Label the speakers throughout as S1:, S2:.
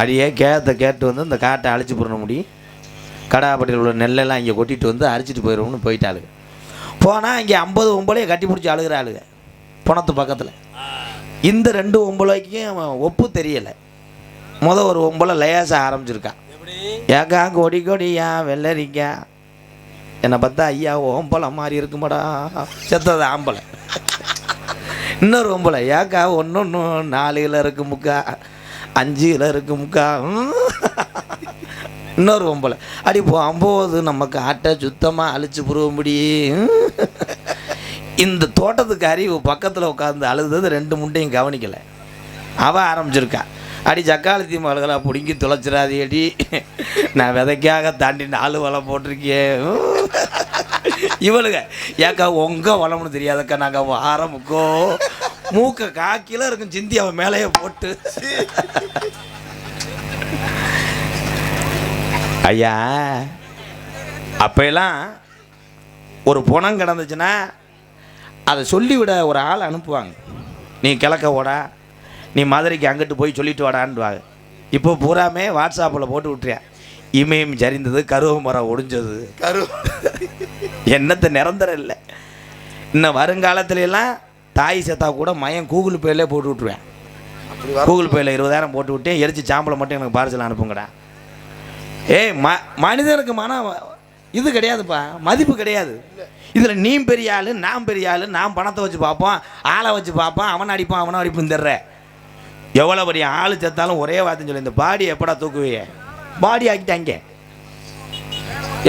S1: அடியே கேட்டு வந்து இந்த காட்டை அழிச்சு போட முடியும், கடாப்பட்டியில் உள்ள நெல்லெல்லாம் இங்கே கொட்டிட்டு வந்து அரிச்சிட்டு போயிடுவோம்னு போயிட்டாளுங்க. போனால் இங்கே 50 ஒம்பளையை கட்டி பிடிச்சி அழுகிறாளுங்க புணத்து பக்கத்தில். இந்த 2 ஒம்பளைக்கும் ஒப்பு தெரியலை. ஒரு ஒம்பளை லேசாக ஆரம்பிச்சிருக்கான். ஏக்கா கொடி கொடியா வெள்ளரிக்கா என்னை பார்த்தா ஐயா ஓம்பளை மாதிரி இருக்குமாடா, செத்தது ஆம்பளை. இன்னொரு ஒம்பளை ஏக்கா 1 4 கிலோ இருக்கு முக்கா, 5 கிலோ இருக்கு முக்கா. இன்னொரு ஒம்பளை அடி போகும்போது நமக்கு ஆட்டை சுத்தமாக அழிச்சு புருவ முடியும். இந்த தோட்டத்துக்கு அறிவு பக்கத்தில் உட்காந்து அழுது 2 முண்டையும் கவனிக்கலை. அவள் ஆரம்பிச்சிருக்கா, அடி சக்காலத்தி மலர்களாக பிடிங்கி துளைச்சிடாதி அடி, நான் விதைக்காக தாண்டி 4 வலை போட்டிருக்கேன். இவளுங்க ஏக்கா உங்கள் வளம்னு தெரியாதக்கா, நாங்கள் ஆரம்பிக்கோ மூக்க காக்கில இருக்கும் சிந்தி அவன் மேலேயே போட்டு. ஐயா அப்பெல்லாம் ஒரு புணம் கிடந்துச்சுன்னா அதை சொல்லிவிட ஒரு ஆள் அனுப்புவாங்க. நீ கிழக்க ஓடா, நீ மதுரைக்கு அங்கிட்டு போய் சொல்லிட்டு வாடான்னுவாங்க. இப்போ பூராமே வாட்ஸ்அப்பில் போட்டு விட்டுறியா, இமயம் சரிந்தது, கருவ மரம் ஒடிஞ்சது, என்னத்தை நிரந்தரம் இல்லை. இன்னும் வருங்காலத்துலலாம் தாய் செத்தா கூட மயம் கூகுள் பேலே போட்டு விட்ருவேன். கூகுள் பேயில் 20,000 போட்டு விட்டேன், எரிச்சு சாம்பலை மட்டும் எனக்கு பார்சல் அனுப்புங்கடா. ஏய் மனிதனுக்கு இது கிடையாதுப்பா, மதிப்பு கிடையாது. இதில் நீ பெரிய ஆள் நான் பெரிய ஆள், நான் பணத்தை வச்சு பார்ப்போம், ஆளை வச்சு பார்ப்போம், அவனை அடிப்பான் அவனை அடிப்புன்னு தர்ற. எவ்வளோ பெரிய ஆள் செத்தாலும் ஒரே வார்த்தைன்னு சொல்லி இந்த பாடி எப்படா தூக்குவியே, பாடி ஆக்கிட்டாங்க.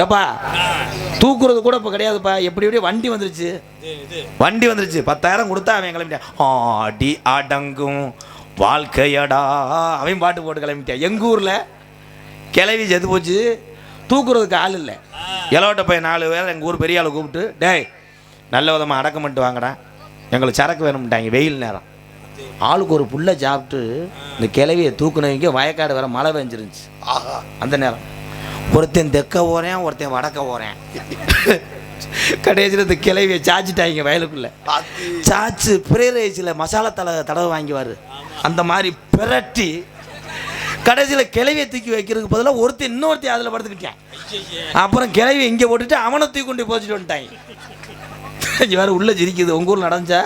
S1: எப்பா தூக்குறது கூட இப்போ கிடையாதுப்பா, எப்படி வண்டி வந்துருச்சு 10,000 கொடுத்தா அவன் கிளம்பிட்டான். ஆடி அடங்கும் வாழ்க்கையடா அவன் பாட்டு போட்டு கிளம்பிட்டான். எங்கள் ஊரில் கிளவி செத்து போச்சு, தூக்குறதுக்கு ஆள் இல்லை. இலவட்ட பையன் 4 பேர் எங்கள் ஊர் பெரிய ஆளை கூப்பிட்டு, டேய் நல்ல விதமாக அடக்கம் பண்ணிட்டு வாங்கடா, எங்களுக்கு சரக்கு வேணும்ட்டாங்க. வெயில் நேரம் ஆளுக்கு ஒரு புல்லை சாப்பிட்டு இந்த கிளவியை தூக்குனவங்க வயக்காடு வேற மழை பெஞ்சிருந்துச்சு. அந்த நேரம் ஒருத்தன் தெற்க போகிறேன், ஒருத்தன் வடக்க போகிறேன். கடைசியில் இந்த கிளவியை சாச்சிட்டாங்க வயலுக்குள்ளே. சாச்சு பிரேரேஜில் மசாலா தடவை வாங்கிவார், அந்த மாதிரி பிரட்டி கடைசியில் கிளவியை தூக்கி வைக்கிறதுக்கு பதிலாக ஒருத்தன் இன்னொருத்தையும் அதில் படுத்துக்கிட்டான். அப்புறம் கிளவி இங்கே போட்டுட்டு அவனை தூக்கி கொண்டு போச்சுட்டு வந்துட்டாங்க. வேறு உள்ளே சிரிக்குது. உங்கள் ஊரில் நடந்துச்சா?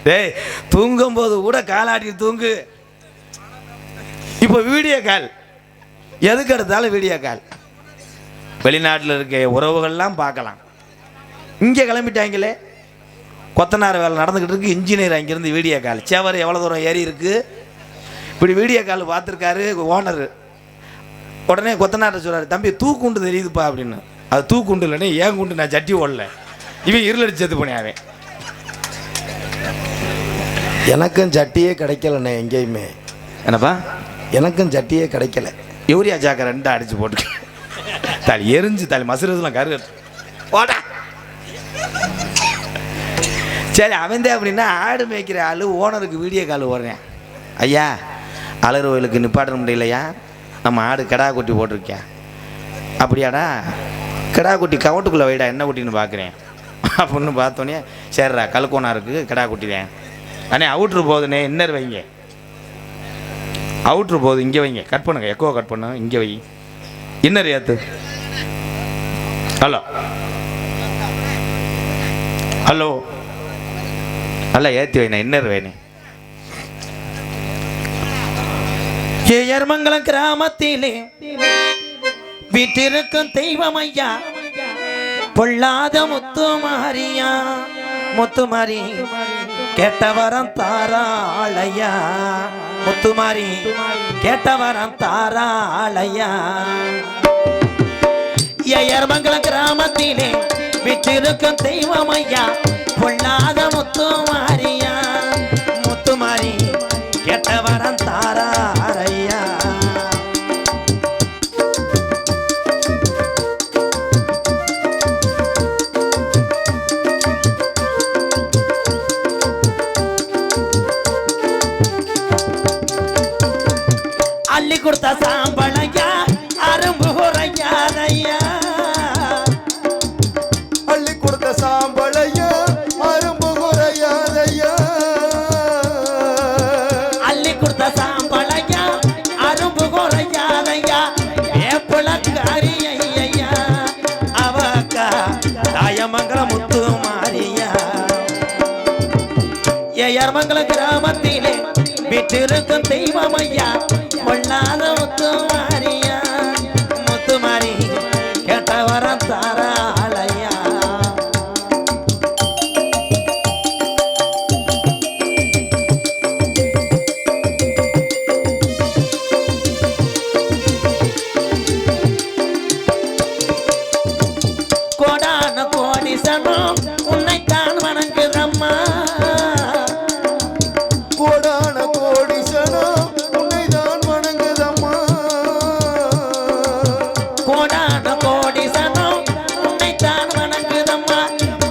S1: டேய் தூங்கும் போது கூட காலாட்டி தூங்கு. இப்போ வீடியோ கால், எதுக்கு எடுத்தாலும் வீடியோ கால். வெளிநாட்டில் இருக்க உறவுகள்லாம் பார்க்கலாம். இங்கே கிளம்பிட்டாங்களே, கொத்தனார் வேலை நடந்துக்கிட்டு இருக்கு, இன்ஜினியர் அங்கேருந்து வீடியோ கால். சேவர் எவ்வளோ தூரம் ஏறி இருக்குது, இப்படி வீடியோ கால் பார்த்துருக்காரு ஓனர். உடனே கொத்தனார் சொல்கிறார், தம்பி தூக்குண்டு தெரியுதுப்பா அப்படின்னு. அது தூக்குண்டு இல்லைன்னா ஏன் குண்டு, நான் சட்டி ஓடல, இவன் இருளடிச்சு செத்து போனேன்.
S2: எனக்கும் சட்டியே கிடைக்கலண்ணே எங்கேயுமே.
S1: என்னப்பா
S2: எனக்கும் சட்டியே கிடைக்கல.
S1: யூரியா ஜாக்கை 2 அடிச்சு போட்டு தாலி எரிஞ்சு தாலி மசுறதுலாம் கரு போடா. சரி அவன் தான் அப்படின்னா ஆடு மேய்க்கிற ஆள் ஓனருக்கு வீடியோ கால் ஓடுறேன். ஐயா அலறு கோயிலுக்கு நிப்பாட்ட முடியலையா, நம்ம ஆடு கிடா குட்டி போட்டிருக்கேன். அப்படியாடா, கிடா குட்டி கவட்டுக்குள்ளே வைடா, என்ன குட்டின்னு பார்க்குறேன் அப்படின்னு பார்த்தோன்னே, சரிடா கல்கோனா இருக்குது கிடா குட்டி தான். அண்ணே அவுட்ரு போகுதுண்ணே, இன்னர் வைங்க, அவுட்ரு போகுது இங்கே வைங்க, கட் பண்ணுங்க, எக்கோ கட் பண்ணு, இங்கே வை, இன்னர் ஏற்று. ஹலோ ஹலோ நல்லா ஏற்றி வைண்ணே, இன்னர் வேணே. ஏயர்மங்கலம் கிராமத்திலே வீட்டிருக்கும் தெய்வம் ஐயா, பொல்லாத முத்துமாரியா, முத்துமாரி கேட்டவரம் தாராளையா, முத்துமாரி கேட்டவரம் தாராளையா. ஏயர்மங்கலம் கிராமத்திலே வீட்டிருக்கும் தெய்வம் ஐயா, பொல்லாத முத்துமாரியா, முத்துமாரி கேட்டவரம் தாராளையா. அள்ளி கொடுத்த சாம்பளையா, அரும்பு குறையாதையா,
S2: அள்ளி கொடுத்த சாம்பளையா, அரும்பு குறையாதையா,
S1: அள்ளி கொடுத்த சாம்பளையா, ஏயர்மங்கல கிராமத்திலே விட்டிருக்கும் தெய்வம் ஐயா கொள்ளாத முத்துமாரியா முத்துமாரி கேட்ட வரம் தாராளையா கோடான கோடி சனம் உன்னைத்தான் வணங்குதம்மா
S2: கோடான கோடி சனம் உன்னைதான் வணங்குதம்மா
S1: கோடான கோடி சனம் உன்னைத்தான் வணங்குதம்மா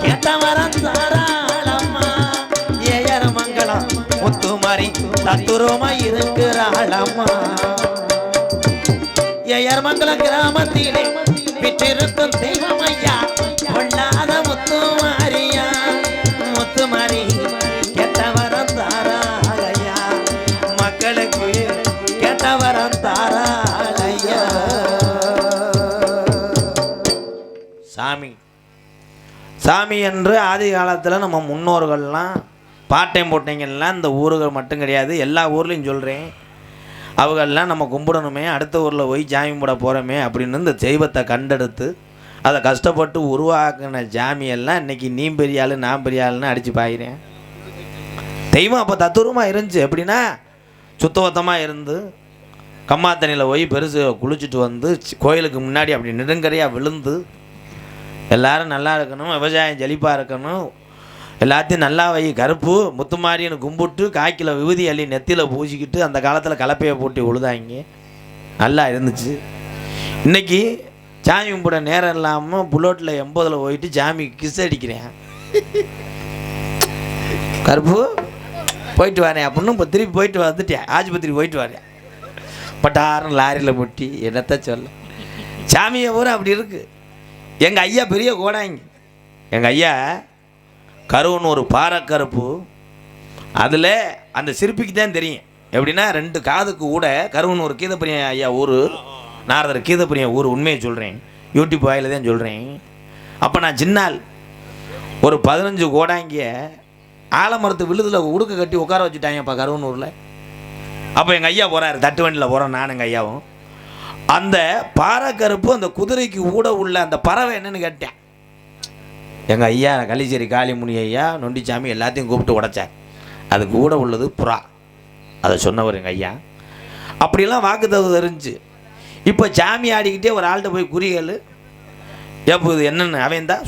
S1: கேட்ட வரம் தாராளம்மா ஏயர் மங்களம் முத்துமாரி தத்துரமா இருக்கிறாளம்மா ஏயர் மங்களம் கிராமத்திலே விட்டிருக்கும் தெய்வம் ஐயா கொள்ளாத முத்துமாரியா முத்துமாரி கேட்ட வரம் தாராளையா மக்களுக்கு கேட்ட வரம் தாராளையா சாமி சாமி என்று ஆதி காலத்தில் நம்ம முன்னோர்கள்லாம் பாட்டையும் போட்டீங்கலாம் இந்த ஊர்கள் மட்டும் கிடையாது எல்லா ஊர்லேயும் சொல்கிறேன் அவங்கெல்லாம் நம்ம கும்பிடணுமே அடுத்த ஊரில் போய் சாமி கும்பிட போகிறோமே அப்படின்னு இந்த தெய்வத்தை கண்டெடுத்து அதை கஷ்டப்பட்டு உருவாக்கின ஜாமியெல்லாம் இன்றைக்கி நீ பெரிய ஆள் நான் பெரிய ஆளுன்னு அடித்து பாயிறேன் தெய்வம் அப்போ தத்துரமாக இருந்துச்சு எப்படின்னா சுத்தபத்தமாக இருந்து கம்மாத்தண்ணியில் போய் பெருசு குளிச்சுட்டு வந்து கோயிலுக்கு முன்னாடி அப்படி நெடுங்கரையாக விழுந்து எல்லோரும் நல்லா இருக்கணும் விவசாயம் செழிப்பாக இருக்கணும் எல்லாத்தையும் நல்லா வை கருப்பு முத்துமாரின்னு கும்பிட்டு காய்க்கில் விபூதி அள்ளி நெத்தியில் பூசிக்கிட்டு அந்த காலத்தில் கலப்பையை போட்டு உழுதாங்க நல்லா இருந்துச்சு இன்றைக்கி சாமி கும்பிட நேரம் இல்லாமல் புல்லோட்டில் 80 போயிட்டு சாமி கிஸ் அடிக்கிறேன் கருப்பு போயிட்டு வரேன் அப்படின்னு இப்போ திருப்பி போயிட்டு வந்துட்டேன் ஆஸ்பத்திரி போயிட்டு வரேன் பட்டாரம் லாரியில் முட்டி என்னத்த சொல்ல சாமியை பூரா அப்படி இருக்குது எங்கள் ஐயா பெரிய கோடாங்க எங்கள் ஐயா கருவுன்னு ஒரு பாறைக்கருப்பு அதில் அந்த சிற்பிக்கு தான் தெரியும் எப்படின்னா 2 காதுக்கு கூட கருவுன்னு ஒரு கீதப்பிரியம் ஐயா ஊர் நாரதர் கீதப்பிரியம் ஊர் உண்மையை சொல்கிறேன் யூடியூப் வாயில் தான் சொல்கிறேன் அப்போ நான் சின்னால் ஒரு 15 கோடாங்கிய ஆலமரத்து விழுதில் உடுக்க கட்டி உட்கார வச்சுட்டாங்கப்பா கருவனூரில் அப்போ எங்கள் ஐயா போகிறாரு தட்டு வண்டியில் போகிறோம் நான் எங்கள் ஐயாவும் அந்த பாறைக்கருப்பு அந்த குதிரைக்கு கூட உள்ள அந்த பறவை என்னன்னு கேட்டேன் எங்கள் ஐயா கள்ளிச்சேரி காளிமுனி ஐயா நொண்டிச்சாமி எல்லாத்தையும் கூப்பிட்டு உடைச்சார் அது கூட உள்ளது புறா அதை சொன்னவர் எங்கள் ஐயா அப்படிலாம் வாக்கு தகுதி இருந்துச்சு இப்போ சாமி ஆடிக்கிட்டே ஒரு ஆள்கிட்ட போய் குறிகள் எப்போ இது என்னென்னு அவன் தான்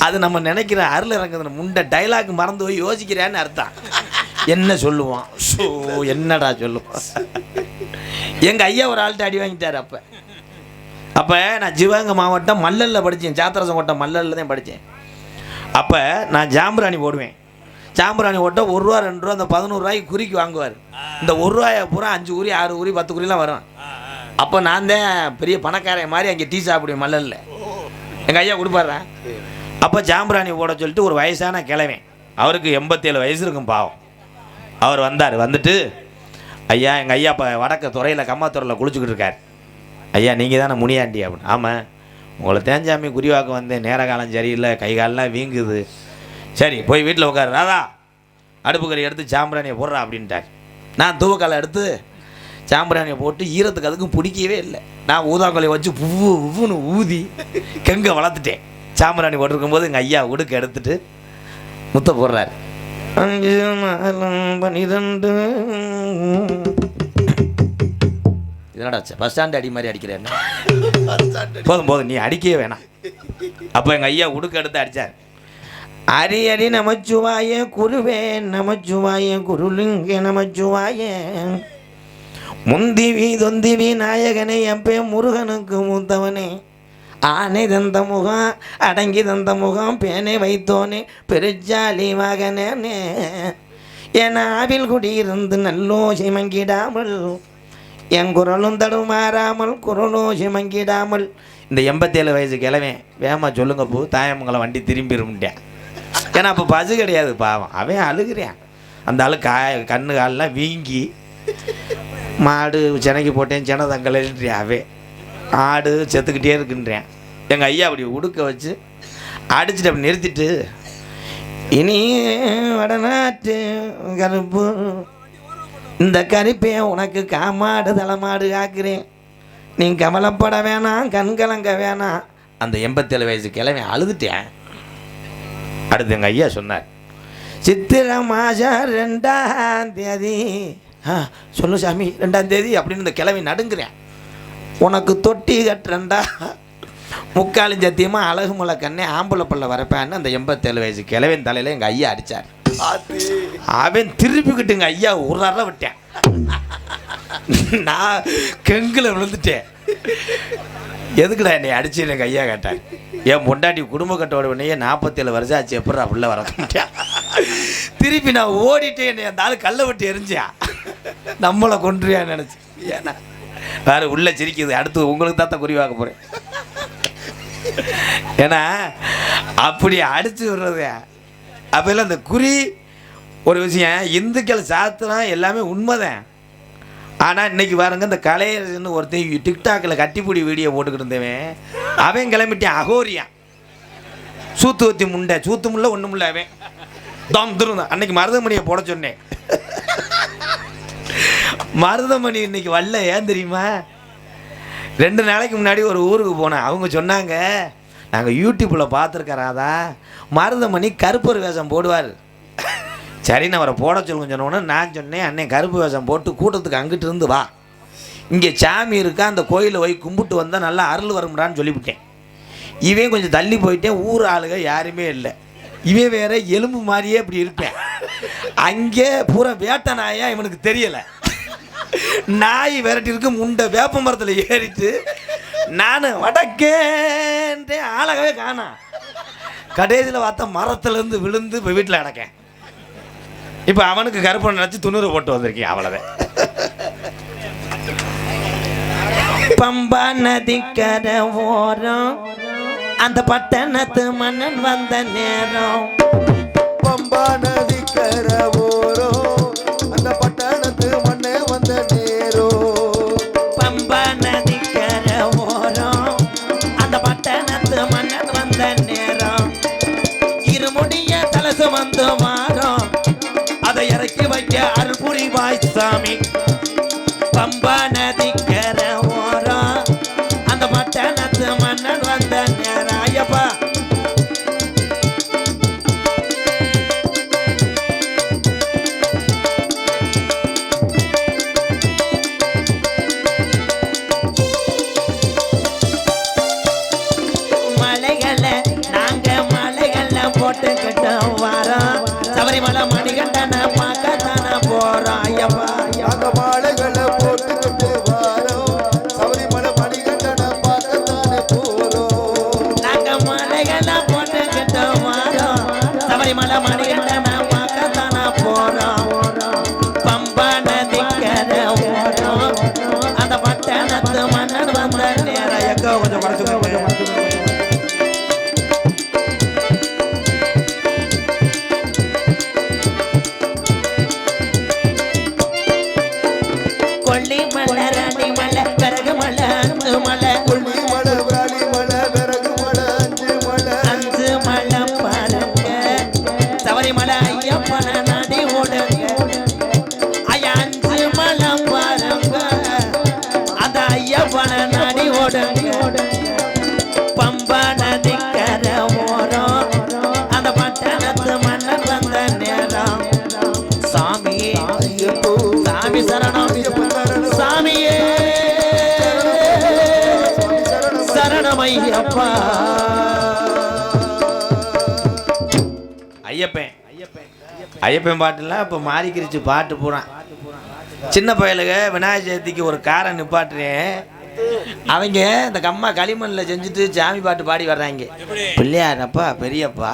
S1: அது நம்ம நினைக்கிற அருள் இறங்குது முண்டை டைலாக் மறந்து போய் யோசிக்கிறான்னு அர்த்தம் என்ன சொல்லுவான் ஷோ என்னடா சொல்லுவான் எங்கள் ஐயா ஒரு ஆள்கிட்ட அடி வாங்கிட்டார் அப்போ நான் சிவகங்கை மாவட்டம் மல்லலில் படித்தேன் சாத்திரசம் கோட்டம் மல்லலில் தான் படித்தேன் அப்போ நான் ஜாம்பராணி போடுவேன் ஜாம்பராணி ஓட்ட 1 ரூபா 2 ரூபா அந்த 11 ரூபாய்க்கு குறிக்கு வாங்குவார் இந்த 1 ரூபாயை பூரா 5 குறி 6 குறி 10 குறிலாம் வரும் அப்போ நான் தான் பெரிய பணக்காரன் மாதிரி அங்கே டீ சாப்பிடுவேன் மல்லலில் எங்கள் ஐயா கொடுப்பாரா அப்போ ஜாம்பராணி போட சொல்லிட்டு ஒரு வயசான கிழவன் அவருக்கு 87 வயசு இருக்கும் பாவம் அவர் வந்தார் வந்துட்டு ஐயா எங்கள் ஐயா இப்போ வடக்க துறையில் கம்மாத்துறையில் குளிச்சுக்கிட்டு இருக்கார் ஐயா நீங்கள் தானே முனியாண்டி அப்படின்னு ஆமாம் உங்களை தேஞ்சாமி குறிவாக்க வந்தேன் நேர காலம் சரியில்லை கை காலெலாம் வீங்குது சரி போய் வீட்டில் உட்காரு ராதா அடுப்பு கறி எடுத்து சாம்பிராணியை போடுறா அப்படின்ட்டார் நான் தூவக்காலை எடுத்து சாம்பிராணியை போட்டு ஈரத்துக்கு அதுக்கும் பிடிக்கவே இல்லை நான் ஊதாக்கொலையை வச்சு புவ்வுன்னு ஊதி கெங்க வளர்த்துட்டேன் சாம்பிராணி போட்டிருக்கும் போது எங்கள் ஐயா உடுக்க எடுத்துட்டு முத்த போடுறாரு 5 12 இதனடா பஸ் ஸ்டாண்டு அடி மாதிரி அடிக்கிறேன் போதும் நீ அடிக்கவே வேணாம் அப்போ எங்கள் ஐயா உடுக்க எடுத்து அடித்தார் அரி அரி நமச்சுவாய குருவே நமச்சுவாய குருலிங்க நமச்சுவாய முந்திவி தொந்திவி நாயகனே எப்பே முருகனுக்கு மூத்தவனே ஆனை தந்த முகம் அடங்கி தந்த முகம் பேனை வைத்தோனே பெருச்சாலி மகனே என் ஆவில் குடியிருந்து நல்லோசை மங்கிடாமல் என் குரலும் தடுமாறாமல் குரலோசி மங்கிடாமல் இந்த 87 வயசு கிழவன் வேமா சொல்லுங்க போ தாயமங்கலம் வண்டி திரும்பிடும்ட்டேன் ஏன்னா அப்போ பசு கிடையாது பாவம் அவன் அழுகிறேன் அந்த ஆளு கண்ணு காலெலாம் வீங்கி மாடு சென்னைக்கு போட்டேன் சென்னை தங்கலைன்றியா அவன் ஆடு செத்துக்கிட்டே இருக்குன்றேன் எங்கள் ஐயா அப்படி உடுக்க வச்சு அடிச்சுட்டு அப்படி நிறுத்திட்டு இனி வடநாட்டு கருப்பு இந்த கருப்பே உனக்கு காமாடு தலைமாடு காக்கிறேன், நீ கவலைப்பட வேணாம், கண் கலங்க வேணாம். அந்த 87 வயசு கிழமை அழுதுட்டேன். அடுத்து எங்கள் ஐயா சொன்னார், சித்திரை மாதம் 2ஆம் தேதி, சொல்லு சாமி 2ஆம் தேதி அப்படின்னு இந்த கிழமை நடுங்குறேன், உனக்கு தொட்டி கட்டுறேன்டா, முக்காலும் சத்தியமாக அழகு முளை கண்ணே ஆம்பளை பல்ல வரப்பேன்னு அந்த 87 வயசு கிழவன் தலையில் எங்கள் ஐயா அடித்தார். அவன் திருப்பிக்கிட்டு எங்கள் ஐயா ஒரு அறை விட்டேன். நான் கெங்கில் விழுந்துட்டேன். எதுக்குடா என்னை அடிச்சு எங்கள் ஐயா கேட்டார். என் பொண்டாட்டி குடும்ப கட்டோட உடனே 47 வருஷம் ஆச்சு, எப்படி அப்படில வர மாட்டேன். திருப்பி நான் ஓடிட்டு என்னை அந்த ஆள் கல்லை விட்டு எரிஞ்சியா, நம்மளை கொன்றியான்னு நினச்சி. ஏன்னா வேறு உள்ளே சிரிக்குது. அடுத்து உங்களுக்கு தான் குறிவாக்க போகிறேன். ஏன்னா அப்படி அடிச்சு விடுறது. அப்போல்லாம் அந்த குறி ஒரு விஷயம், இந்துக்கள் சாஸ்திரம் எல்லாமே உண்மைதான். ஆனால் இன்னைக்கு பாருங்க, இந்த கலையரசன்னு ஒருத்தன் டிக்டாக்கில் கட்டிப்பிடி வீடியோ போட்டுக்கிட்டு இருந்தவன், அவன் கிளம்பிட்டான் அகோரியான், சூத்து வத்தி முண்டை, சூத்து முள்ள ஒன்றும் இல்லை. அவன் தம் திருந்தான். அன்னைக்கு மருதமணியை போட சொன்னேன். மருதமணி இன்னைக்கு வரல. ஏன் தெரியுமா? 2 நாளைக்கு முன்னாடி ஒரு ஊருக்கு போனேன். அவங்க சொன்னாங்க, நாங்கள் யூடியூப்பில் பார்த்துருக்கறாதா, மருதமணி கருப்பர் வேஷம் போடுவார். சரின்னு அவரை போட சொல்லுங்க சொன்னோன்னே நான் சொன்னேன், அண்ணே கருப்பு வேஷம் போட்டு கூட்டத்துக்கு அங்கிட்டு இருந்து வா, இங்கே சாமி இருக்கா, அந்த கோயிலில் போய் கும்பிட்டு வந்தால் நல்லா அருள் வரும்டான்னு சொல்லிவிட்டேன். இவன் கொஞ்சம் தள்ளி போயிட்டேன். ஊர் ஆளுங்க யாருமே இல்லை. இவன் வேற எலும்பு மாதிரியே இப்படி இருப்பேன். அங்கே பூரா வேட்டை நாயா இவனுக்கு தெரியலை. நாய் விரட்டி இருக்கு, முண்டை வேப்ப மரத்தில் ஏறிட்டு நான் வடக்கேன்ட்டு ஆளகவே காணா. கடைசியில் பார்த்தா மரத்துலேருந்து விழுந்து இப்போ வீட்டில் அடக்கேன். இப்போ அவனுக்கு கருப்பை நினச்சி துணுறு போட்டு வந்திருக்கேன். அவ்வளோதான். பம்பா நதிக்கரை ஓரம் அந்த பட்டணத்து மன்னன் வந்த நேரம்,
S2: பம்பா நதிக்கரை ஓரம் அந்த பட்டணத்து மன்னன் வந்த நேரம்,
S1: பம்பா நதிக்கரை ஓரம் அந்த பட்டணத்து மன்னன் வந்த நேரம், இருமுடிய தலசு வந்து வாரம் அதை இறக்கி வைக்க அருள் புரிவாய் சாமி. பம்பா நதிக்கரை ஓரம் அந்த பட்டணத்து மன்னன் வந்த நேரம். ஐயப்பா மலைகளை நாங்க மலைகளை போட்டுக்கிட்ட வாரம், சபரிமலை மணிகண்டனை பார்க்கத்தான போறோம். ஐயப்பா
S2: நாங்க மாலைகளை போட்டுக்கிட்டு வாரோம், சபரிமலை மணிகண்டனை பார்க்கத்தானே போறோம்.
S1: நாங்க மலைகளை போட்டுக்கிட்ட வாரம், சபரிமலை மணிகண்டனை பார்க்கத்தான போறோம். பம்பா நதிக்கரை ஓரம் அந்த பட்டணத்து மன்னன் வந்த நேரம். எக்கோ கொஞ்சம் குறைச்சுக்கோங்க. கொல்லி மலை, ராணி மலை, பிறகு மலை, அஞ்சு மலை,
S2: கொல்லி மலை, விராலி மலை, விறகு மலை, 5 மலை,
S1: 5 மலை பாருங்க. சபரிமலை ஐயப்பனை நாடி ஓடுங்க. ஐயா 5 மலை பாருங்க, அந்த ஐயப்பனை நாடி ஓடுங்க. பம்பா நதிக்கரை ஓரம் அந்த பட்டணத்து மன்னன் வந்த நேரம். சாமி
S2: ஐயப்போ
S1: சாமி சரணம்,
S2: ஐயப்பன் சரணம்,
S1: சாமியே சரணம் ஐயப்பா. ஐயப்பன் பாட்டுலாம் இப்போ மாறிக்கிருச்சு. பாட்டு போகிறான். சின்ன பயலுக விநாயகர் சதுர்த்திக்கு ஒரு காரை நிப்பாட்டுறேன். அவங்க இந்த கம்மா களிமண்ணில் செஞ்சுட்டு சாமி பாட்டு பாடி வர்றாங்க. பிள்ளையாரப்பா பெரியப்பா,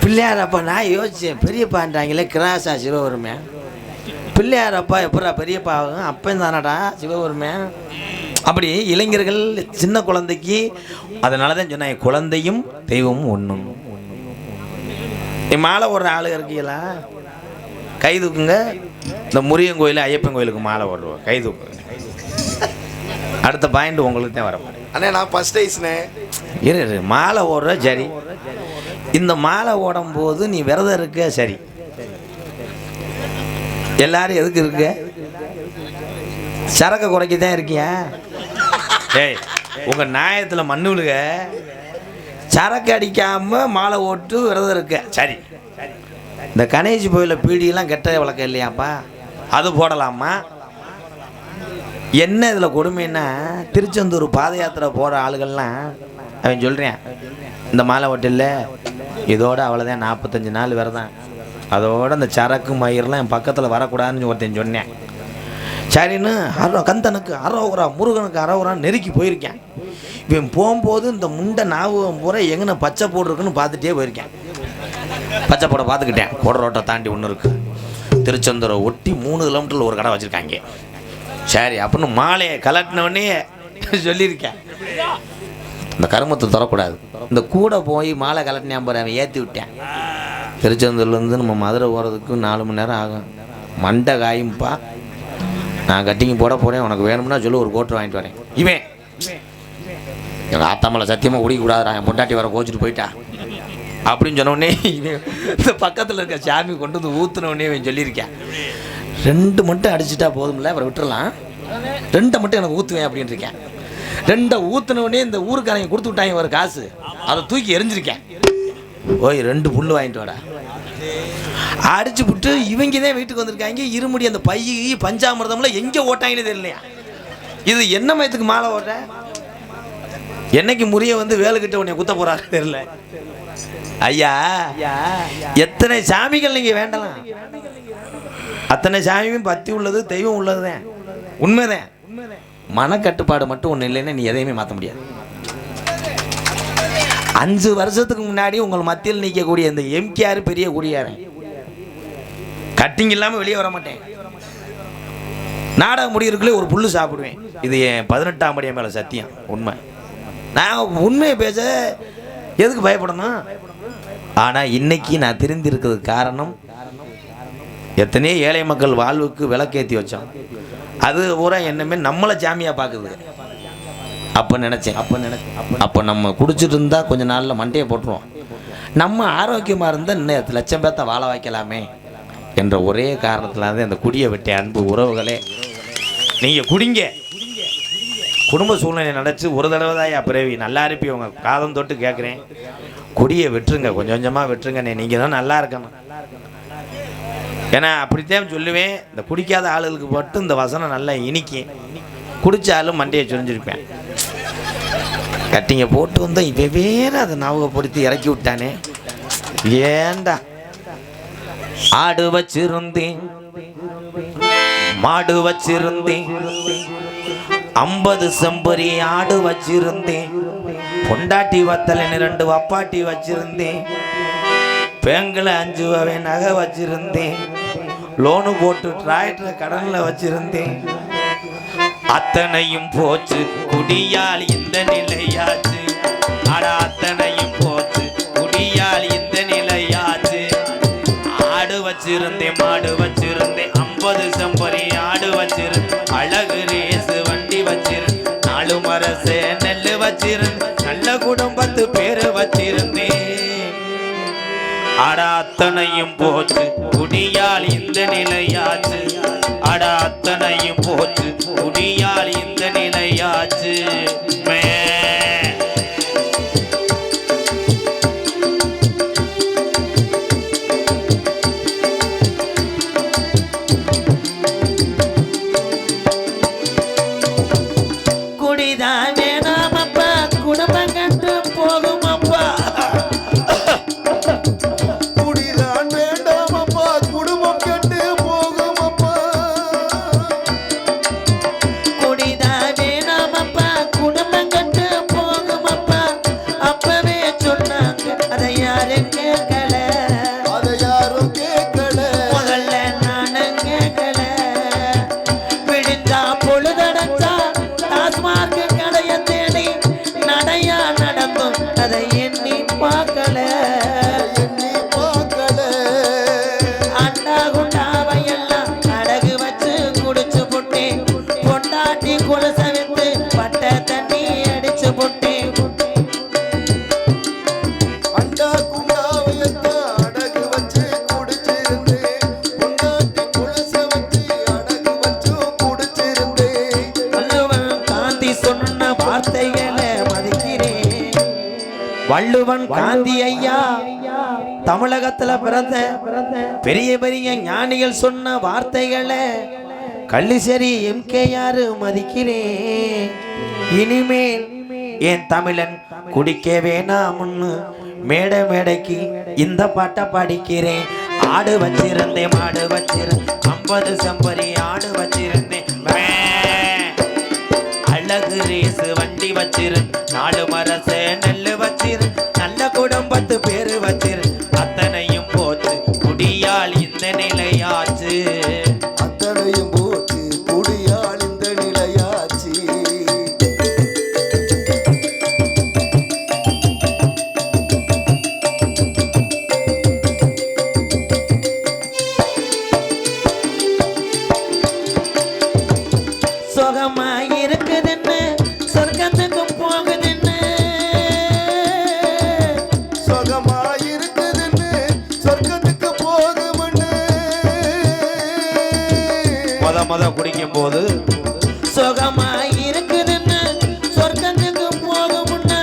S1: பிள்ளையாரப்பா. நான் யோசிச்சேன், பெரியப்பான்றாங்களே கிராஸா சிவபெருமே, பிள்ளையாரப்பா எப்படா பெரியப்பா ஆகும், அப்பன் தானடா சிவபெருமே. அப்படி இளைஞர்கள் சின்ன குழந்தைக்கு அதனால தான் சொன்னாங்க, குழந்தையும் தெய்வமும் ஒன்றும். நீ மாலை ஓடுற ஆளு இருக்கீங்களா, கை தூக்குங்க. இந்த முருகன் கோயில் ஐயப்பன் கோயிலுக்கு மாலை ஓடுவோம், கை தூக்குங்க. அடுத்த பாயிண்ட் உங்களுக்கு தான் வர.
S2: அண்ணே நான் ஃபர்ஸ்ட் ஐஸ்ண்ணே.
S1: இரு மாலை ஓடுற சரி. இந்த மாலை ஓடும் போது நீ விரதம் இருக்க சரி, எல்லாரும் எதுக்கு இருக்க? சரக்க குறைக்க தான் இருக்கியா? ஏய், உங்க நியாயத்தில் மண்ணு விழுக. சரக்கு அடிக்காம மாலை ஓட்டு விரதம் இருக்க சரி. இந்த கணேஷ் கோயில பீடியெல்லாம் கெட்ட வழக்கம் இல்லையாப்பா, அது போடலாமா? என்ன இதில் கொடுமைன்னா, திருச்செந்தூர் பாத யாத்திரை போகிற ஆளுகள்லாம் அவன் சொல்கிறேன், இந்த மாலை ஓட்டில் இதோட அவ்வளோதான் 45 நாள் விரதம், அதோட இந்த சரக்கு மயிரெலாம் என் பக்கத்தில் வரக்கூடாதுன்னு ஒருத்தன் சொன்னேன். சரின்னு கந்தனுக்கு அரோகுரா, முருகனுக்கு அரோகுரான்னு நெருக்கி போயிருக்கேன். இவன் போகும்போது இந்த முண்டை ஞாபகம் பூரா எங்கன பச்சை போடுருக்குன்னு பார்த்துட்டே போயிருக்கேன். பச்சை போட பார்த்துக்கிட்டேன். கொடை ரோட்டை தாண்டி ஒன்று இருக்குது, திருச்செந்தூரை ஒட்டி 3 கிலோமீட்டரில் ஒரு கடை வச்சுருக்காங்க. சரி அப்படின்னு மாலையை கலட்டினோடனே சொல்லியிருக்கேன், இந்த கருமத்தை தரக்கூடாது. இந்த கூட போய் மாலை கலட்டினேன் போகிற அவன் ஏற்றி விட்டேன். திருச்செந்தூர்லேருந்து நம்ம மதுரை போகிறதுக்கு 4 மணி நேரம் ஆகும். மண்டை காயும்பா, நான் கட்டிங்க போட போகிறேன், உனக்கு வேணும்னா சொல்லி ஒரு கோட்டு வாங்கிட்டு வரேன். இவன் எங்கள் ஆத்தாமலை சத்தியமாக குடிக்கக்கூடாதுடா, என் பொண்டாட்டி வர கோச்சிட்டு போயிட்டா அப்படின்னு சொன்னோடனே இவன் இந்த பக்கத்தில் இருக்க சாமி கொண்டு வந்து ஊற்றுனோடனே இவன் சொல்லியிருக்கேன், 2 மட்டும் அடிச்சுட்டா போதும்ல, அப்புறம் விட்டுறலாம், 2 மட்டும் எனக்கு ஊற்றுவேன் அப்படின்னு இருக்கேன். 2 ஊற்றுனோடனே இந்த ஊருக்காரங்க கொடுத்து விட்டாங்க ஒரு காசு, அதை தூக்கி எரிஞ்சிருக்கேன். ஓய் 2 புல்லு வாங்கிட்டு வாடா அடிச்சு விட்டு இவங்க தான் வீட்டுக்கு வந்திருக்காங்க. இருமுடி அந்த பையி பஞ்சாமிரதம்ல எங்கே ஓட்டாங்களே தெரியலையா. இது என்ன மயத்துக்கு மாலை ஓட்ட? என்னைக்கு முறிய வந்து வேலுக்கிட்ட உன்னை குத்த போறாரு தெரியல. ஐயா, எத்தனை சாமிகள் நீங்க வேண்டலாம், அத்தனை சாமியும் பத்தி உள்ளது, தெய்வம் உள்ளதுதான், உண்மைதான். மனக்கட்டுப்பாடு மட்டும் ஒன்று இல்லைன்னா நீ எதையுமே மாற்ற முடியாது. 5 வருஷத்துக்கு முன்னாடி உங்கள் மத்தியில் நிற்கக்கூடிய இந்த எம்கேஆர் பெரிய குடியாரன், கட்டிங் இல்லாமல் வெளியே வர மாட்டேன், நாடகம் முடிகிறதுக்குள்ளே ஒரு புல்லு சாப்பிடுவேன். இது என் 18ஆம் படி மேலே சத்தியம், உண்மை. நான் உண்மையை பேச எதுக்கு பயப்படணும்? ஆனால் இன்னைக்கு நான் திருந்திருக்கிறதுக்கு காரணம், எத்தனையோ ஏழை மக்கள் வாழ்வுக்கு விளக்கேற்றி வச்சோம், அது பூரா என்னமே நம்மளை ஜாமியாக பார்க்குது. அப்போ நினச்சேன், அப்போ நம்ம குடிச்சிட்டு இருந்தால் கொஞ்சம் நாளில் மண்டையை போட்டுருவோம், நம்ம ஆரோக்கியமாக இருந்தால் இன்னும் லட்சம் பேர்த்த வாழ வைக்கலாமே என்ற ஒரே காரணத்தில் தான் இந்த குடியை விட்ட அன்பு உறவுகளே, நீங்கள் குடிங்க. குடும்ப சூழ்நிலை நினச்சி ஒரு தடவை தான் பிறவி நல்லா இருப்பி உங்கள் காதம் தொட்டு கேட்குறேன், குடியை விட்டுருங்க, கொஞ்சம் கொஞ்சமாக விட்டுருங்கண்ணே, நீங்கள் தான் நல்லா இருக்கணும். ஏன்னா அப்படித்தான் சொல்லுவேன், இந்த குடிக்காத ஆளுகளுக்கு மட்டும் இந்த வசனம் நல்லா இனிக்கி, குடித்தாலும் மண்டையை சுரிஞ்சிருப்பேன். கட்டிங்க போட்டு வந்தால் இப்போ வேற அதை ஞாபகப்படுத்தி இறக்கி விட்டானே, ஏண்டா. ஆடு வச்சிருந்தேன், மாடு வச்சிருந்தேன், 50 செம்பரி ஆடு வச்சிருந்தேன், பொண்டாட்டி வத்தலன்னு 2 வப்பாட்டி வச்சிருந்தேன், பேங்கில் 5 வகை நகை வச்சிருந்தேன், லோனு போட்டு டிராக்டர் கடனில் வச்சிருந்தேன், அத்தனையும் போச்சு குடியால் இந்த நிலையாச்சு. அட அத்தனையும் போச்சு குடியால் இந்த நிலையாச்சு. ஆடு வச்சிருந்தேன், மாடு வச்சிருந்தேன், 50 செம்பரி ஆடு வச்சிருந்தேன், அழகு ரேசு வண்டி வச்சிருந்தேன், 4 மரசு நெல்லு வச்சிருந்தேன், நல்ல குடும்பத்து பேரு வச்சிருந்தேன். அட அத்தனையும் போச்சு குடியால் இந்த நிலையாச்சு. அட அத்தனையும் போச்சு குடியால் இந்த நிலையாச்சு. குடிதான் வேணாமப்பா, குடும்பம் கண்டு போகுமப்பா.
S2: குடிதான் வேண்டாமப்பா, குடும்பம் கெட்டு
S1: வள்ளுவன் காந்தி ஐயா தமிழகத்துல பிறந்த பெரிய பெரிய ஞானிகள் சொன்ன வார்த்தைகளை கள்ளிசேரி MKR மதிக்கிறேன். இனிமேல் என் தமிழன் குடிக்க வேணாம்னு மேடைக்கு இந்த பாட்டை படிக்கிறேன். ஆடு வச்சிருந்தேன் மாடு வச்சிருந்தேன் 50 செம்பரி ஆடு வச்சிருந்தேன். அழகு ரேசு வண்டி வச்சிரு 4 மரச நெல்லு வச்சிரு நல்ல குடும்பத்து பேரு வச்சிரு அத்தனையும் போச்சு குடியால் இந்த நிலையாச்சு.
S2: அத்தனையும் போச்சு குடியால் இந்த நிலையாச்சு.
S1: சுகமாயிருக்குதுன்னு சொர்க்கத்துக்கும் போகுதுன்னு
S2: சுகமாயிருக்குதுன்னு சொர்க்கத்துக்கு போகுமுன்னு
S1: முத குடிக்கும் போது சுகமாயிருக்குதுன்னு சொர்க்கத்துக்கு போகுமுன்னு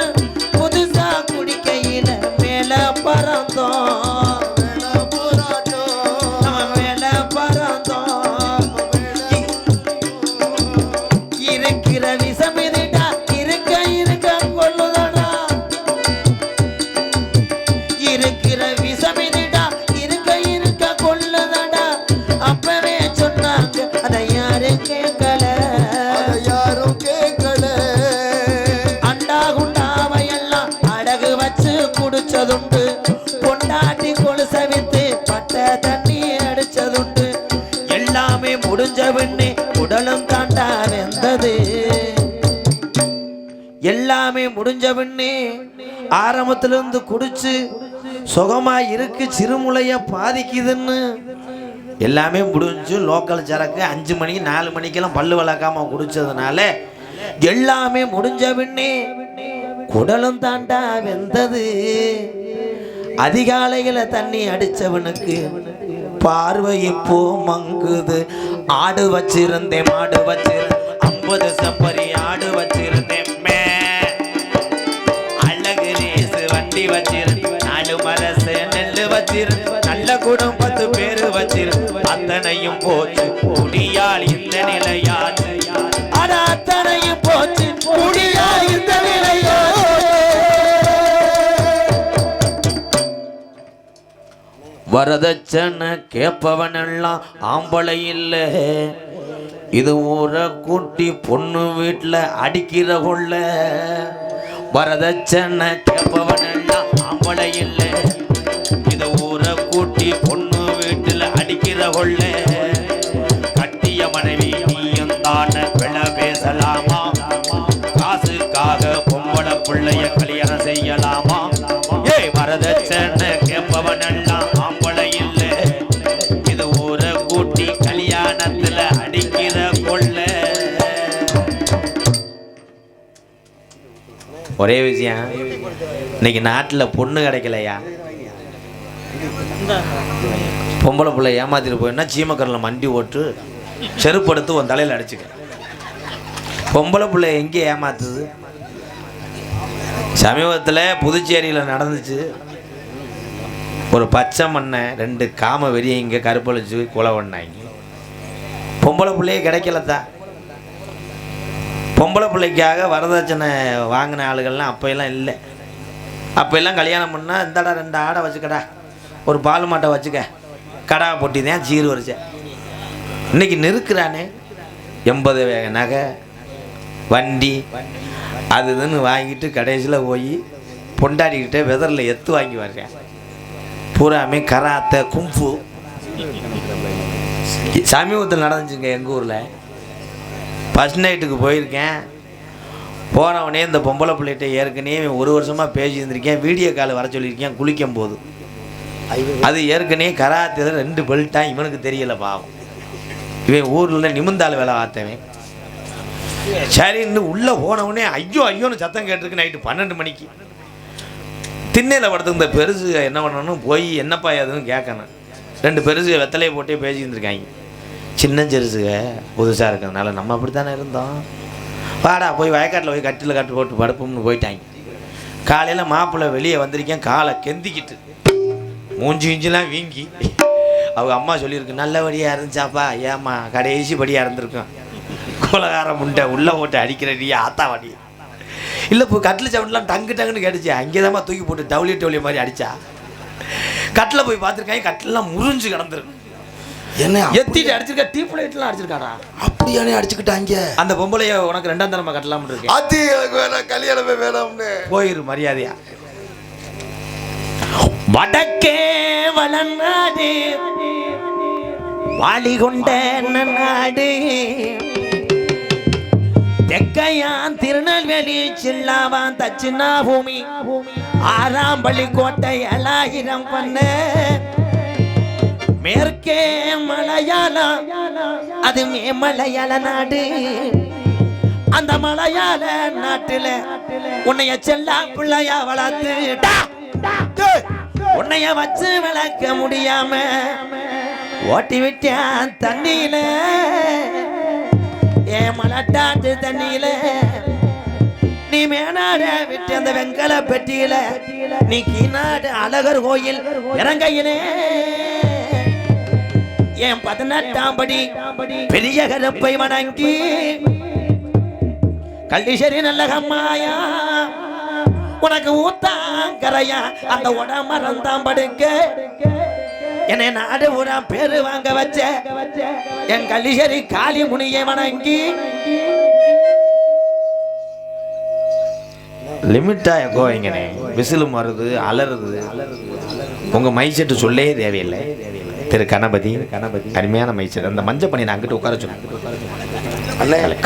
S1: புதுசா குடிக்கையில மேல பறந்தோம். இருக்கிற விஷம் இதுடா இருக்க கொள்ளுதடா. இருக்கிற விஷம் இதுடா இருக்க கொள்ளுதடா. அப்பவே சொன்னாங்க அதை யாரும் கேட்கல.
S2: யாரும் கேட்கல.
S1: அண்டா குண்டாவையெல்லாம் அடகு வச்சு குடிச்சதுண்டு. பொண்டாட்டி கொலுச வித்து பட்ட தண்ணி அடிச்சதுண்டு. எல்லாமே முடிஞ்ச பின்னே உடலும் தாண்டா வெந்தது. எல்லாமே முடிஞ்ச பின்னே ஆரம்பத்திலிருந்து குடிச்சு சுகமா இருக்கு சிறுமுளைய பாதிக்குதுன்னு எல்லாமே முடிஞ்சு லோக்கல் சரக்கு 5 மணிக்கு 4 மணிக்கெல்லாம் பல்லு வளர்க்காம குடிச்சதுனால எல்லாமே முடிஞ்ச பின்னே குடலும் தாண்டா வெந்தது. அதிகாலையில தண்ணி அடிச்சவனுக்கு பார்வை இப்போ மங்குது. ஆடு வச்சிருந்தேன் மாடு வச்சிருந்தேன் 50 செம்பரி ஆடு வச்சிருந்தேன். அழகு ரேசு வண்டி வச்சிருந்தேன் 4 மரச நெல்லு வச்சிருந்தேன் நல்ல குடும்பத்து பேரு வச்சிருந்தேன் அத்தனையும் போச்சு குடியால் இந்த நிலையாச்சு. அத்தனையும் போச்சு குடியால் இந்த நிலையாச்சு. வரதட்சணை கேட்பவனெல்லாம் ஆம்பளை இல்லை. இது ஊரை கூட்டி பொண்ணு வீட்டில் அடிக்கிற கொள்ள. வரதட்சணை கேட்பவனெல்லாம் ஆம்பளை இல்லை. இது ஊரை கூட்டி பொண்ணு வீட்டில் அடிக்கிற கொள்ள. கட்டிய மனைவி நீயும் தானே வெள பேசலாமா? காசுக்காக பொம்பளை பிள்ளைய கல்யாணம் செய்யலாமா? வரதட்சணை கேட்பவனெல்லாம் ஆம்பளை இல்லை. இது ஊரை கூட்டி கல்யாணத்துல அடிக்கிற கொள்ள. ஒரே விஷயம், இன்னைக்கு நாட்டில் பொண்ணு கிடைக்கலையா? பொம்பளை பிள்ளை ஏமாத்திட்டு போயின்னா சீமக்கரில் மண்டி ஓட்டு செருப்படுத்து உன் தலையில் அடிச்சுக்க. பொம்பளை பிள்ளை எங்கே ஏமாத்துது? சமீபத்தில் புதுச்சேரியில் நடந்துச்சு. ஒரு பச்சை மண்ணை 2 காம வெறியை இங்கே கருப்பழிச்சு கொலை பண்ணாங்க. பொம்பளை பிள்ளையே கிடைக்கலத்தான். பொம்பளை பிள்ளைக்காக வரதட்சணை வாங்கின ஆளுகள்லாம் அப்போயெல்லாம் இல்லை. அப்போல்லாம் கல்யாணம் பண்ணால் இந்தடா 2 ஆடை வச்சுக்கடா, ஒரு பால் மாட்டை வச்சுக்க, கடா பொட்டி தான் சீர் வரிச்ச. இன்னைக்கு நெருக்கிறானே 80 வேக நகை வண்டி அது இதுன்னு வாங்கிட்டு கடைசியில் போய் பொண்டாடிக்கிட்டே வெதரில் எத்து வாங்கி வர்றேன். பூராமே கராத்தை கும்பு. சமீபத்தில் நடந்துச்சுங்க எங்கள் ஊரில். ஃபஸ்ட் நைட்டுக்கு போயிருக்கேன். போனவனே இந்த பொம்பளை பிள்ளைகிட்ட ஏற்கனவே 1 வருஷமாக பேசியிருந்திருக்கேன். வீடியோ கால் வர சொல்லியிருக்கேன் குளிக்கும் போது. அது ஏற்கனவே கராத்தில் 2 பெல்ட்டாக இவனுக்கு தெரியலை பாவம். இவன் ஊரில் நிமிந்தாள் வேலை பார்த்தவன். சரின்னு உள்ளே போனவனே ஐயோ ஐயோன்னு சத்தம் கேட்டிருக்கு. நைட்டு 12 மணிக்கு திண்ணையில் படுத்து இந்த பெருசு என்ன பண்ணணும் போய் என்னப்பா அதுன்னு கேட்கணும். 2 பெருசு வெத்தலையை போட்டே பேசியிருந்துருக்காங்க. சின்ன சிறுசுக புதுசாக இருக்கிறதுனால நம்ம அப்படி தானே இருந்தோம், வாடா போய் வயக்காட்டில் போய் கட்டில் கட்டு போட்டு படுப்போம்னு போயிட்டாங்க. காலையில் மாப்பிள்ளை வெளியே வந்திருக்கேன், காலை கெந்திக்கிட்டு மூஞ்சி இஞ்சிலாம் வீங்கி. அவங்க அம்மா சொல்லியிருக்கு, நல்லபடியாக இருந்துச்சாப்பா. ஏம்மா கடைசி படியாக இருந்திருக்கும். கோலகார முண்டை உள்ளே போட்டு அடிக்கிற நீ ஆத்தா வடி இல்லை. இப்போ கட்டில் சவுண்ட்லாம் டங்கு டங்குன்னு கேட்டுச்சு. அங்கே தான் தூக்கி போட்டு டவுளி மாதிரி அடித்தா. கட்டில் போய் பார்த்துருக்காங்க, கட்டிலெலாம் முறிஞ்சு கிடந்துருக்கு.
S2: என்ன
S1: எத்திட்டு அடிச்சிருக்கா, டீப் லைட்லாம் அடிச்சிருக்காடா.
S2: அப்படியானே அடிச்சுக்கிட்டாங்க.
S1: அந்த பொம்பளைய உனக்கு 2ஆம் தரமா கட்டலாம்னு இருக்கு.
S2: அது எனக்கு வேணாம், கல்யாணமே வேணாம்னு
S1: போயிரு மரியாதையா. வடக்கே வளநாடு வாலிகொண்ட நாடு, தெக்கையான் திருநெல்வேலி சில்லாவான் தச்சினா பூமி, ஆறாம்பள்ளி கோட்டை 7000 பண்ண, மேற்கே மலையாளம் அது மலையாள நாடு. அந்த மலையாள நாட்டுல உன்னைய செல்லா பிள்ளையா வளர்த்து உன்னைய வச்சு வளர்க்க முடியாம ஓட்டி விட்டான் தண்ணியில, ஏன் மலட்டாட்டு தண்ணியில. நீ மேனாட விட்டு அந்த வெங்கல பெட்டியில, நீ கீநாடு அழகர் கோயில் இறங்கையிலே, என் 18ஆம் படி பெரிய கருப்பை வணங்கி கள்ளீஸ்வரி நல்ல கம்மாயா உனக்கு ஊத்தாங்கரையா அந்த உடமரந்தான் படுக்க என்னை நாடு ஊரா பேரு வாங்க வச்ச என் கள்ளீஸ்வரி காளி முனியை வணங்கி. லிமிட்டா கோவைங்கனே, விசிலு மாறுது, அலறுது. உங்க மைசெட்டு சொல்லே தேவையில்லை. திரு கணபதி அருமையான மைசெட். அந்த மஞ்சள் பண்ணி நான் அங்கிட்டு உட்கார சொன்னேன்.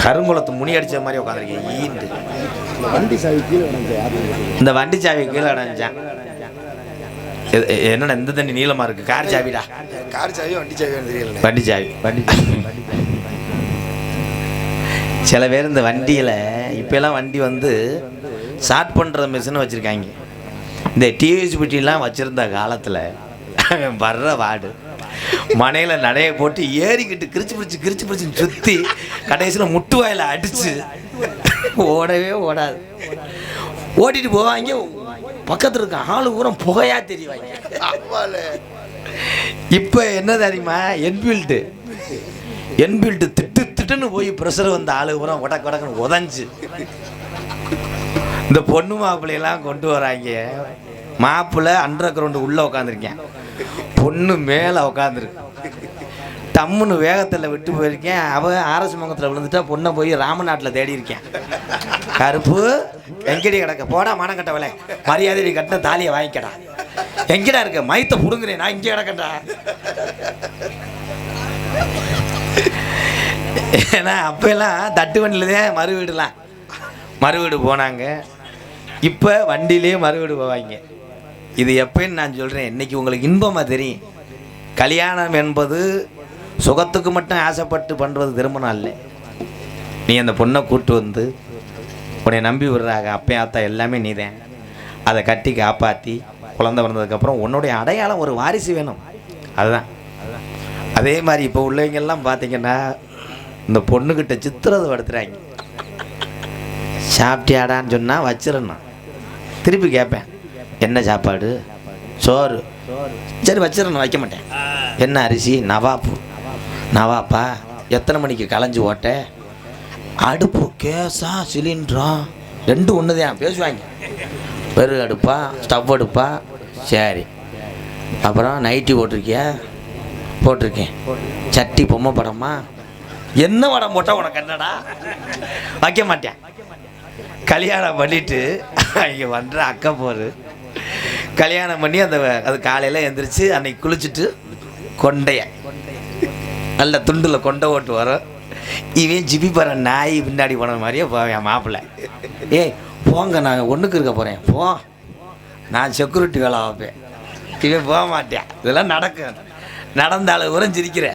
S1: கருங்குளத்து முனி அடிச்ச மாதிரி உட்காந்துருக்கேன். ஈண்டு இந்த வண்டி சாவி கீழே அடைஞ்சான். என்னடா இந்த தண்ணி நீளமா இருக்கு? கார் சாவிடா.
S2: கார் சாவி வண்டி சாவி தெரியல.
S1: வண்டி சாவி. சில பேர் இந்த வண்டியில் இப்போலாம் வண்டி வந்து ஸ்டார்ட் பண்ணுற மிஷினை வச்சுருக்காங்க. இந்த டிவிஎஸ் பெட்டிலாம் வச்சுருந்த காலத்தில் வர்ற வார்டு மனையில் நடைய போட்டு ஏறிக்கிட்டு கிரிச்சு பிடிச்சி சுற்றி கடைசியில் முட்டு வாயில் அடித்து ஓடவே ஓடாது. ஓட்டிட்டு போவாங்க. பக்கத்தில் இருக்க ஆளு பூரா புகையா தெரிவாங்க. இப்போ என்ன தெரியுமா, என்பீல்டு திட்டுன்னு போய் ப்ரெஷர் வந்த ஆளு பூரா உடக்குன்னு உதஞ்சு இந்த பொண்ணு மாப்பிள்ளையெல்லாம் கொண்டு வராங்க. மாப்பிள்ளை அண்டர் கிரவுண்டு உள்ளே உட்காந்துருக்கேன், பொண்ணு மேலே உட்காந்துருக்கு. டம்முன்னு வேகத்தில் விட்டு போயிருக்கேன். அவன் ஆர்எஸ் மங்கத்தில் விழுந்துட்டா பொண்ணை போய் ராமநாட்டில் தேடி இருக்கேன். கருப்பு எங்கடி கிடக்க, போடா மனம் கட்டவளே, மரியாதை கட்டின தாலியை வாங்கிக்கடா. எங்கடா இருக்க, மைத்தை புடுங்குறேன், நான் இங்கே கிடக்கண்டா. ஏன்னா அப்பெல்லாம் தட்டு வண்டியில் தான் மறு வீடு போனாங்க. இப்போ வண்டியிலே மறு வீடு போவாங்க. இது எப்போன்னு நான் சொல்கிறேன், இன்றைக்கி உங்களுக்கு இன்பமாக தெரியும். கல்யாணம் என்பது சுகத்துக்கு மட்டும் ஆசைப்பட்டு பண்ணுறது திருமணம் இல்லை. நீ அந்த பொண்ணை கூப்பிட்டு வந்து உன்னை நம்பி விடுறாங்க, அப்பையும் ஆத்தா எல்லாமே நீ தான். அதை கட்டி காப்பாற்றி குழந்தை பிறந்ததுக்கப்புறம் உன்னுடைய அடையாளம் ஒரு வாரிசு வேணும். அதுதான். அதே மாதிரி இப்போ உள்ளவங்கெல்லாம் பார்த்தீங்கன்னா இந்த பொண்ணுக்கிட்ட சித்திரதை படுத்துகிறாங்க. சாப்பிட்டியாடான்னு சொன்னால் வச்சிடணும். திருப்பி கேட்பேன், என்ன சாப்பாடு? சோறு. சரி வச்சிடணும், வைக்க மாட்டேன். என்ன அரிசி? நவாப்பா. எத்தனை மணிக்கு களைஞ்சி ஓட்ட? அடுப்பு கேஸா சிலிண்டரா? 2 ஒன்று தான் பேசுவாங்க. வெறும் அடுப்பா ஸ்டவ் அடுப்பா? சரி. அப்புறம் நைட்டி போட்டிருக்கியா? போட்டிருக்கேன். சட்டி பொம்மை படமா? என்ன படம் போட்டால் உனக்கு என்னடா? வைக்க மாட்டேன். கல்யாணம் பண்ணிட்டு இங்கே பண்ணுற அக்கா போரு கல்யாணம் பண்ணி அது காலையில் எழுந்திரிச்சு அன்னைக்கு குளிச்சுட்டு கொண்டைய நல்ல துண்டில் கொண்டை ஓட்டு வரும். இவன் ஜிபி போகிற நாய் பின்னாடி போன மாதிரியே போவேன் மாப்பிள்ளை. ஏய் போங்க, நான் ஒன்றுக்கு இருக்க போகிறேன், போ, நான் செக்யூரிட்டி வேலை வைப்பேன். இவன் போக மாட்டேன். இதெல்லாம் நடக்கும். நடந்தாலும் கூட சிரிக்கிறேன்.